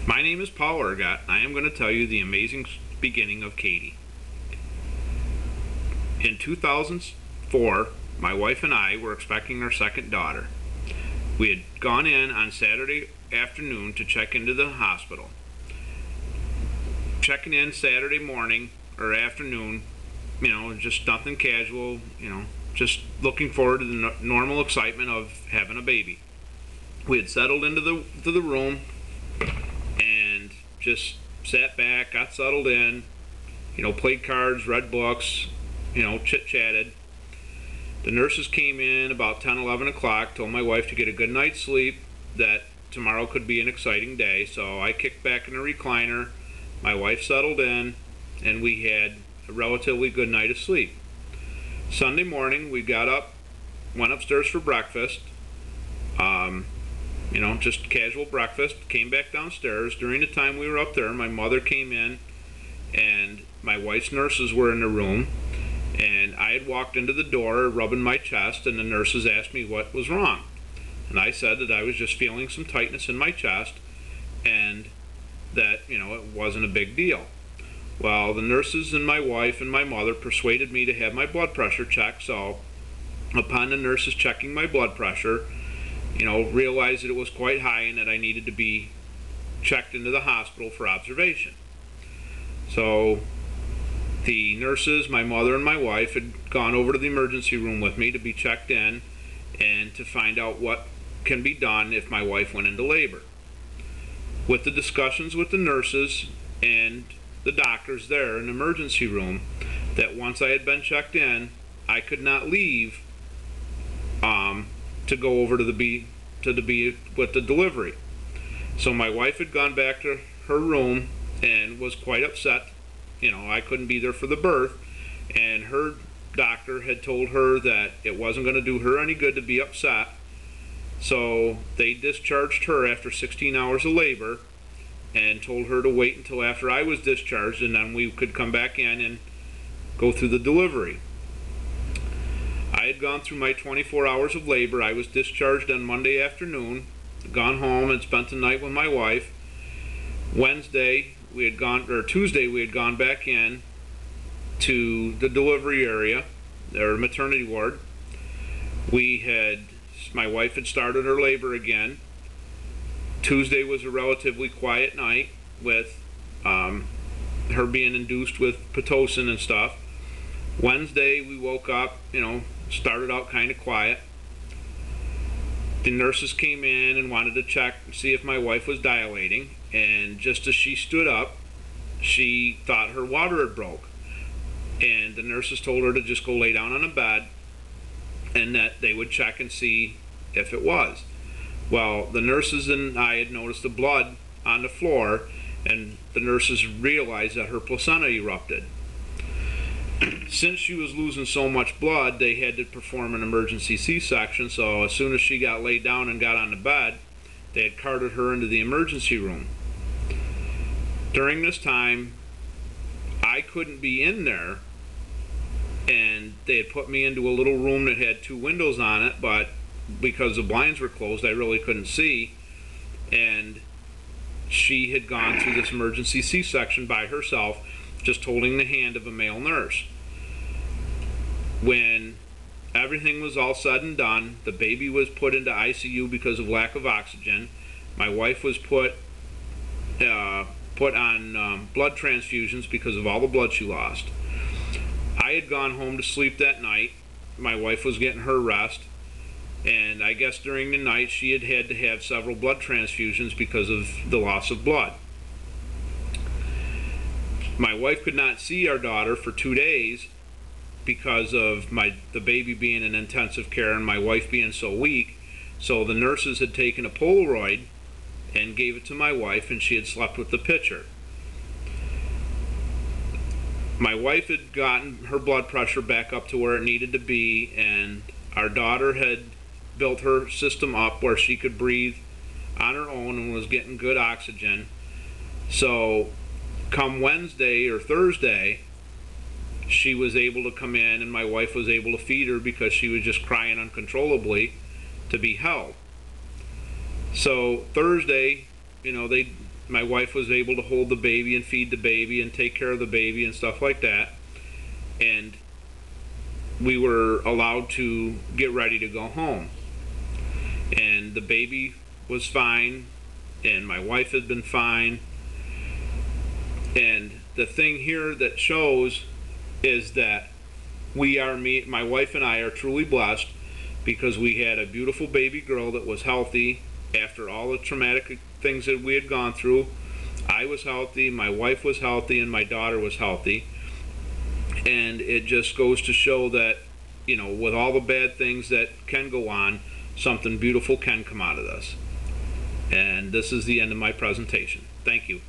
My name is Paul Ergot. I am going to tell you the amazing beginning of Katie. In 2004, my wife and I were expecting our second daughter. We had gone in on Saturday afternoon to check into the hospital. Checking in Saturday morning or afternoon, just nothing casual, just looking forward to the normal excitement of having a baby. We had settled into the room and just sat back, got settled in, played cards, read books, chit-chatted. The nurses came in about 10, 11 o'clock, told my wife to get a good night's sleep, that tomorrow could be an exciting day. So I kicked back in a recliner, my wife settled in, and we had a relatively good night of sleep. Sunday morning, we got up, went upstairs for breakfast, just casual breakfast, came back downstairs. During the time we were up there, my mother came in, and my wife's nurses were in the room, and I had walked into the door rubbing my chest, and the nurses asked me what was wrong. And I said that I was just feeling some tightness in my chest, and that, it wasn't a big deal. Well, the nurses and my wife and my mother persuaded me to have my blood pressure checked, so upon the nurses checking my blood pressure, realized that it was quite high and that I needed to be checked into the hospital for observation. So the nurses, my mother and my wife, had gone over to the emergency room with me to be checked in and to find out what can be done if my wife went into labor. With the discussions with the nurses and the doctors there in the emergency room, that once I had been checked in, I could not leave to go over to be with the delivery. So my wife had gone back to her room and was quite upset. I couldn't be there for the birth, and her doctor had told her that it wasn't going to do her any good to be upset. So they discharged her after 16 hours of labor and told her to wait until after I was discharged, and then we could come back in and go through the delivery. I had gone through my 24 hours of labor. I was discharged on Monday afternoon, gone home and spent the night with my wife. Tuesday we had gone back in to the delivery area, or maternity ward. My wife had started her labor again. Tuesday was a relatively quiet night with her being induced with Pitocin and stuff. Wednesday we woke up, started out kind of quiet. The nurses came in and wanted to check and see if my wife was dilating, and just as she stood up, she thought her water had broke, and the nurses told her to just go lay down on a bed and that they would check and see if it was. Well, the nurses and I had noticed the blood on the floor, and the nurses realized that her placenta erupted. Since she was losing so much blood, they had to perform an emergency C-section, so as soon as she got laid down and got on the bed, they had carted her into the emergency room. During this time, I couldn't be in there, and they had put me into a little room that had 2 windows on it, but because the blinds were closed, I really couldn't see, and she had gone through this emergency C-section by herself, just holding the hand of a male nurse. When everything was all said and done, the baby was put into ICU because of lack of oxygen. My wife was put on blood transfusions because of all the blood she lost. I had gone home to sleep that night. My wife was getting her rest, and I guess during the night she had to have several blood transfusions because of the loss of blood. My wife could not see our daughter for 2 days because of the baby being in intensive care and my wife being so weak. So the nurses had taken a Polaroid and gave it to my wife, and she had slept with the picture. My wife had gotten her blood pressure back up to where it needed to be, and our daughter had built her system up where she could breathe on her own and was getting good oxygen. So come Wednesday or Thursday, she was able to come in, and my wife was able to feed her because she was just crying uncontrollably to be held. So Thursday, they my wife was able to hold the baby and feed the baby and take care of the baby and stuff like that. And we were allowed to get ready to go home. And the baby was fine, and my wife had been fine. And the thing here that shows is that my wife and I are truly blessed, because we had a beautiful baby girl that was healthy after all the traumatic things that we had gone through. I was healthy, my wife was healthy, and my daughter was healthy. And it just goes to show that, you know, with all the bad things that can go on, something beautiful can come out of this. And this is the end of my presentation. Thank you.